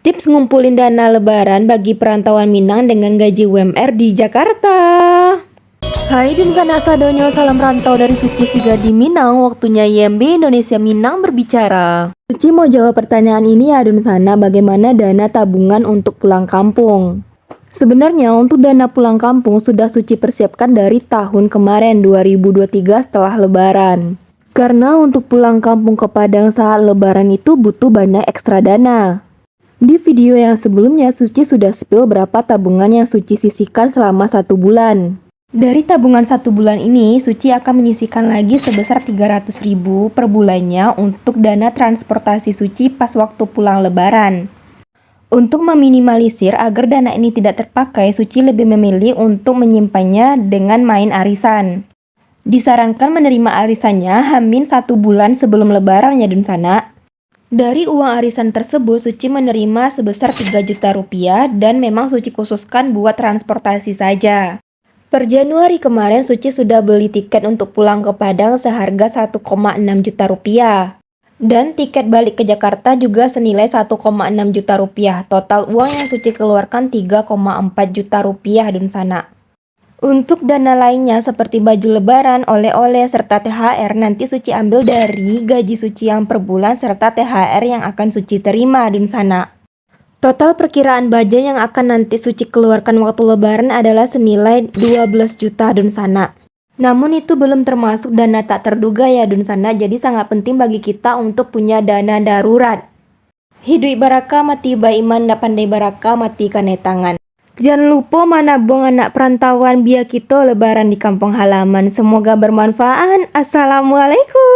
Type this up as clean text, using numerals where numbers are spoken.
Tips ngumpulin dana lebaran bagi perantauan Minang dengan gaji UMR di Jakarta. Hai Dunkana Sadonyo, salam rantau dari Suci Siga di Minang. Waktunya YMB Indonesia Minang berbicara. Suci mau jawab pertanyaan ini ya Dunsana, bagaimana dana tabungan untuk pulang kampung? Sebenarnya untuk dana pulang kampung sudah Suci persiapkan dari tahun kemarin 2023 setelah lebaran. Karena untuk pulang kampung ke Padang saat lebaran itu butuh banyak ekstra dana. Di video yang sebelumnya Suci sudah spill berapa tabungan yang Suci sisihkan selama 1 bulan. Dari tabungan 1 bulan ini, Suci akan menyisihkan lagi sebesar 300.000 per bulannya untuk dana transportasi Suci pas waktu pulang lebaran. Untuk meminimalisir agar dana ini tidak terpakai, Suci lebih memilih untuk menyimpannya dengan main arisan. Disarankan menerima arisannya H-1 bulan sebelum lebaran ya Dunsana. Dari uang arisan tersebut, Suci menerima sebesar 3 juta rupiah dan memang Suci khususkan buat transportasi saja. Per Januari kemarin, Suci sudah beli tiket untuk pulang ke Padang seharga 1,6 juta rupiah. Dan tiket balik ke Jakarta juga senilai 1,6 juta rupiah. Total uang yang Suci keluarkan 3,4 juta rupiah Dunsana. Untuk dana lainnya seperti baju lebaran, oleh-oleh, serta THR nanti Suci ambil dari gaji Suci yang per bulan serta THR yang akan Suci terima Dunsana. Total perkiraan budget yang akan nanti Suci keluarkan waktu lebaran adalah senilai 12 juta Dunsana. Namun itu belum termasuk dana tak terduga ya Dunsana, jadi sangat penting bagi kita untuk punya dana darurat. Hidup baraka mati baiman, pandai baraka mati kane tangan. Jangan lupa manabung anak perantauan biar kita lebaran di kampung halaman. Semoga bermanfaat. Assalamualaikum.